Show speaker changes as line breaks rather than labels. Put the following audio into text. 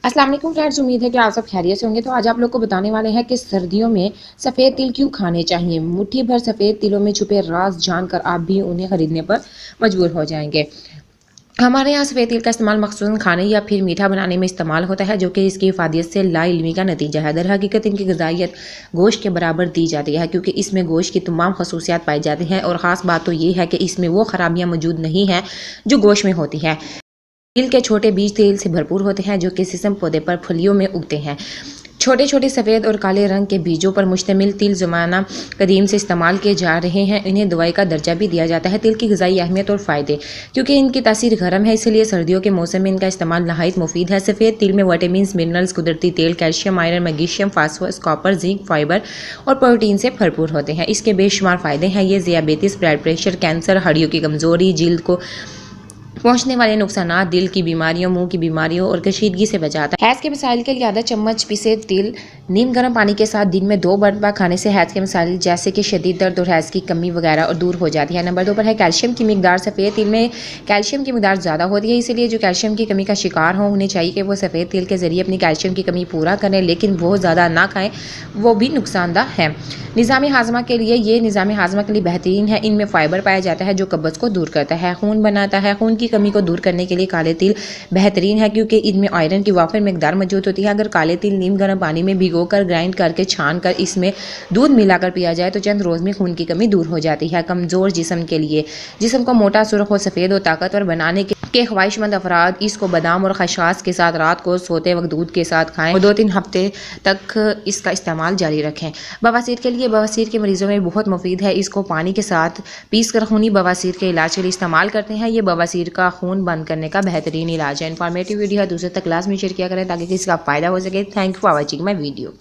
अस्सलाम वालेकुम फ्रेंड्स, उम्मीद है कि आप सब खैरियत से होंगे। तो आज आप लोग को बताने वाले हैं कि सर्दियों में सफ़ेद तिल क्यों खाने चाहिए। मुट्ठी भर सफ़ेद तिलों में छुपे राज जानकर आप भी उन्हें खरीदने पर मजबूर हो जाएंगे। हमारे यहाँ सफ़ेद तिल का इस्तेमाल मखसूसन खाने या फिर मीठा बनाने में इस्तेमाल होता है, जो कि इसकी इफादियत से लाइल्मी का नतीजा है। दर हकीकत इनकी ग़िज़ाइयत गोश्त के बराबर दी जाती है, क्योंकि इसमें गोश्त की तमाम खसूसियात पाई जाती हैं। और ख़ास बात तो ये है कि इसमें वो ख़राबियाँ मौजूद नहीं हैं जो गोश्त में होती हैं। तिल के छोटे बीज तेल से भरपूर होते हैं, जो कि सिसम पौधे पर फलियों में उगते हैं। छोटे छोटे सफ़ेद और काले रंग के बीजों पर मुश्तमिल तिल ज़माना कदीम से इस्तेमाल किए जा रहे हैं। इन्हें दवाई का दर्जा भी दिया जाता है। तिल की ग़िज़ाई अहमियत और फ़ायदे, क्योंकि इनकी तासीर गर्म है, इसलिए सर्दियों के मौसम में इनका इस्तेमाल नहायत मुफीद है। सफ़ेद तिल में विटामिन, मिनरल्स, कुदरती तेल, calcium, iron, magnesium, phosphorus, copper, zinc, fibre और प्रोटीन से भरपूर होते हैं। इसके बेशुमार फ़ायदे हैं। ये ज़ियाबेतिस, ब्लड प्रेशर, कैंसर, हड्डियों की कमज़ोरी, जिल्द को पहुंचने वाले नुकसानात, दिल की बीमारियों, मुंह की बीमारियों और कशीदगी से बचाता है। हैज़ के मसाइल के लिए आधा चम्मच पिसे तिल नीम गर्म पानी के साथ दिन में 2 मरतबा खाने से हैज़ के मसाइल जैसे कि शदीद दर्द और हैज़ की कमी वगैरह और दूर हो जाती है। नंबर 2 पर है कैल्शियम की मिकदार। सफ़ेद तिल में कैल्शियम की मिकदार ज़्यादा होती है, इसलिए जो कैल्शियम की कमी का शिकार हों उन्हें चाहिए कि वो सफ़ेद तिल के ज़रिए अपनी कैल्शियम की कमी पूरा करें, लेकिन बहुत ज़्यादा ना खाएँ, वो भी नुकसानदा है। निज़ामी हाज़मा के लिए ये निज़ामी हाज़मा के लिए बेहतरीन है। इनमें फ़ाइबर पाया जाता है, जो कब्ज़ को दूर करता है, खून बनाता है। खून की कमी को दूर करने के लिए काले तिल बेहतरीन है, क्योंकि इनमें आयरन की वाफिर मिकदार मौजूद होती है। अगर काले तिल नीम गर्म पानी में भिगोकर ग्राइंड करके छान कर इसमें दूध मिलाकर पिया जाए तो चंद रोज़ में खून की कमी दूर हो जाती है। कमज़ोर जिस्म के लिए, जिस्म को मोटा, सुर्ख और सफ़ेद और ताकतवर बनाने के ख्वाहिशमंद अफराद इसको बादाम और खसखस के साथ रात को सोते वक्त दूध के साथ खाएं और 2-3 हफ्ते तक इसका इस्तेमाल जारी रखें। बवासीर के लिए, बवासीर के मरीजों में बहुत मुफीद है। इसको पानी के साथ पीस कर खूनी बवासीर के इलाज के लिए इस्तेमाल करते हैं। ये बवासीर का खून बंद करने का बेहतरीन इलाज है। इन्फॉर्मेटिव वीडियो है, दूसरे तक क्लास में शेयर किया करें ताकि किसी का फ़ायदा हो सके। Thank you for watching my video.